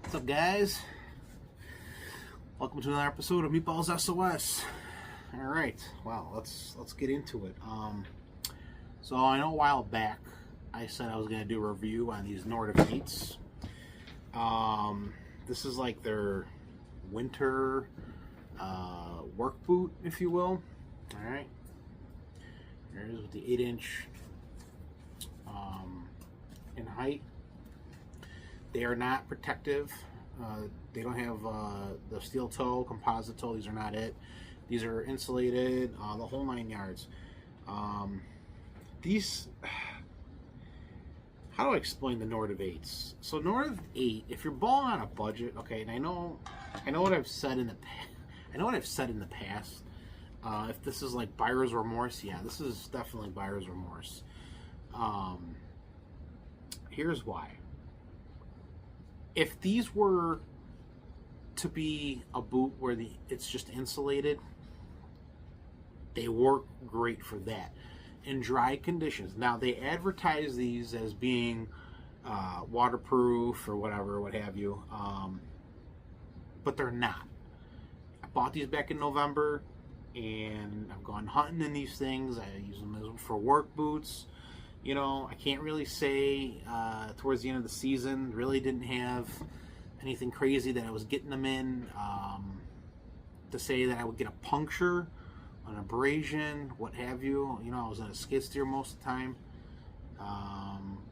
What's up, guys? Welcome to another episode of Meatballs SOS. All right, well, let's get into it. So I know a while back I said I was going to do a review on these Nortiv8s. This is like their winter work boot, if you will. All right, here's with the 8-inch in height. They are not protective. They don't have the steel toe, composite toe. These are not it. These are insulated, the whole 9 yards. These, how do I explain the Nortiv8s? So Nortiv8, if you're balling on a budget, okay, and I know what I've said in the past. I know what I've said in the past. If this is like buyer's remorse, yeah, this is definitely buyer's remorse. Here's why. If these were to be a boot where it's just insulated, they work great for that. In dry conditions. Now, they advertise these as being waterproof or whatever, what have you, but they're not. I bought these back in November, and I've gone hunting in these things. I use them for work boots. You know, I can't really say towards the end of the season, really didn't have anything crazy that I was getting them in to say that I would get a puncture, an abrasion, what have you. You know, I was in a skid steer most of the time.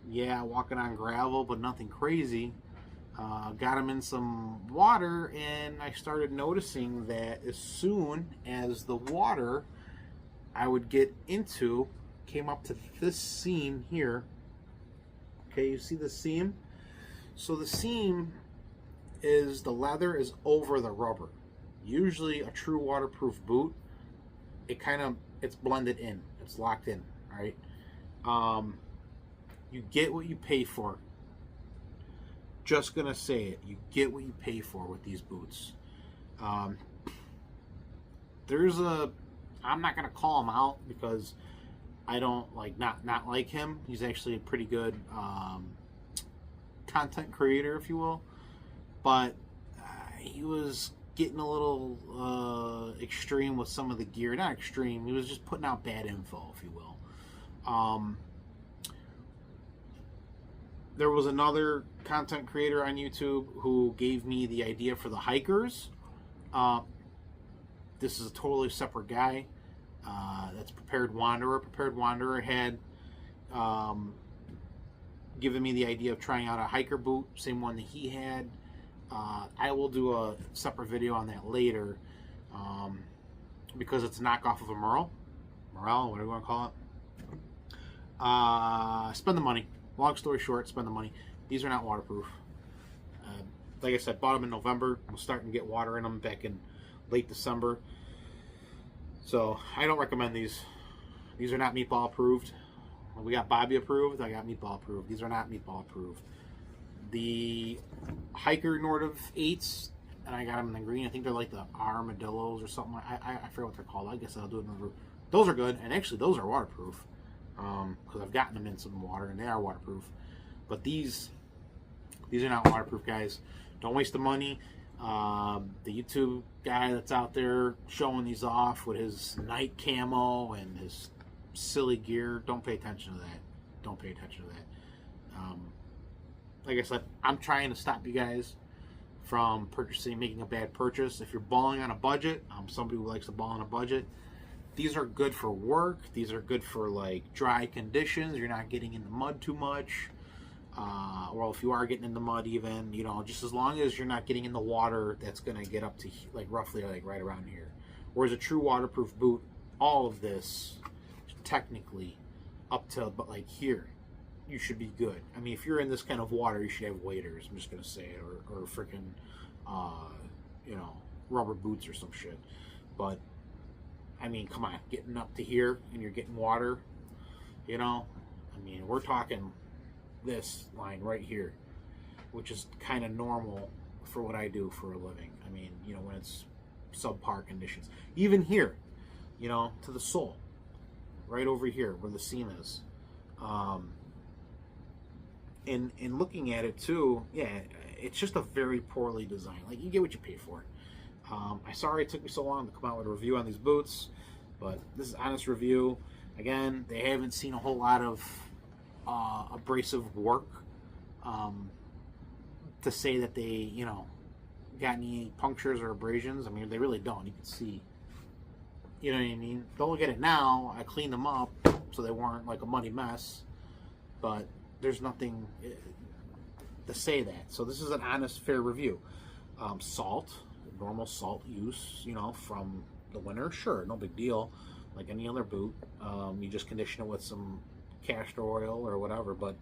Yeah, walking on gravel, but nothing crazy. Got them in some water, and I started noticing that as soon as the water I would get into came up to this seam here. Okay, you see the seam? So the seam is, the leather is over the rubber. Usually a true waterproof boot, it's blended in, it's locked in, right? You get what you pay for. Just gonna say it, you get what you pay for with these boots. I'm not gonna call him out because I don't not like him. He's actually a pretty good content creator, if you will. But he was getting a little extreme with some of the gear. Not extreme. He was just putting out bad info, if you will. There was another content creator on YouTube who gave me the idea for the hikers. This is a totally separate guy. That's Prepared Wanderer. Prepared Wanderer had given me the idea of trying out a hiker boot, same one that he had. I will do a separate video on that later because it's a knockoff of a Merle, whatever you want to call it. Spend the money. Long story short, spend the money. These are not waterproof. Like I said, bought them in November. I'm starting to get water in them back in late December. So I don't recommend these. These are not meatball approved. We got Bobby approved. I got meatball approved. These are not meatball approved. The hiker Nortiv8s, and I got them in the green. I think they're like the armadillos or something. I forget what they're called. I guess I'll do it in the review. Those are good, and actually those are waterproof because I've gotten them in some water and they are waterproof. But these are not waterproof, guys. Don't waste the money. The YouTube guy that's out there showing these off with his night camo and his silly gear, don't pay attention to that. Don't pay attention to that. Like I said, I'm trying to stop you guys from making a bad purchase. If you're balling on a budget, I'm somebody who likes to ball on a budget. These are good for work. These are good for like dry conditions. You're not getting in the mud too much. Well, if you are getting in the mud, even, you know, just as long as you're not getting in the water that's going to get up to like roughly like right around here. Whereas a true waterproof boot, all of this technically up to but like here, you should be good. I mean, if you're in this kind of water, you should have waders. I'm just going to say it, or freaking, you know, rubber boots or some shit. But I mean, come on, getting up to here and you're getting water, you know, I mean, we're talking this line right here, which is kind of normal for what I do for a living. I mean, you know, when it's subpar conditions, even here, you know, to the sole, right over here where the seam is. And looking at it too, yeah, it's just a very poorly designed. Like, you get what you pay for. I'm sorry it took me so long to come out with a review on these boots, but this is an honest review. Again, they haven't seen a whole lot of abrasive work to say that they, you know, got any punctures or abrasions. I mean, they really don't. You can see, you know what I mean? Don't look at it now. I cleaned them up so they weren't like a muddy mess, but there's nothing to say that. So this is an honest, fair review. Salt, normal salt use, you know, from the winter, sure, no big deal. Like any other boot, you just condition it with some castor oil or whatever. But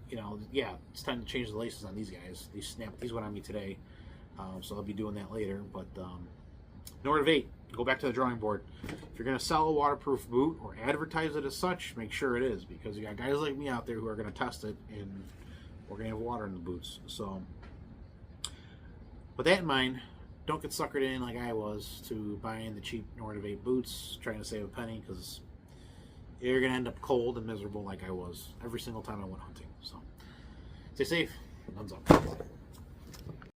you know, yeah, it's time to change the laces on these guys. These went on me today, so I'll be doing that later. But Nortiv8, go back to the drawing board. If you're going to sell a waterproof boot or advertise it as such, make sure it is, because you got guys like me out there who are going to test it, and we're going to have water in the boots. So with that in mind, don't get suckered in like I was to buying the cheap Nortiv8 boots, trying to save a penny, because you're going to end up cold and miserable like I was every single time I went hunting. So stay safe. Thumbs up.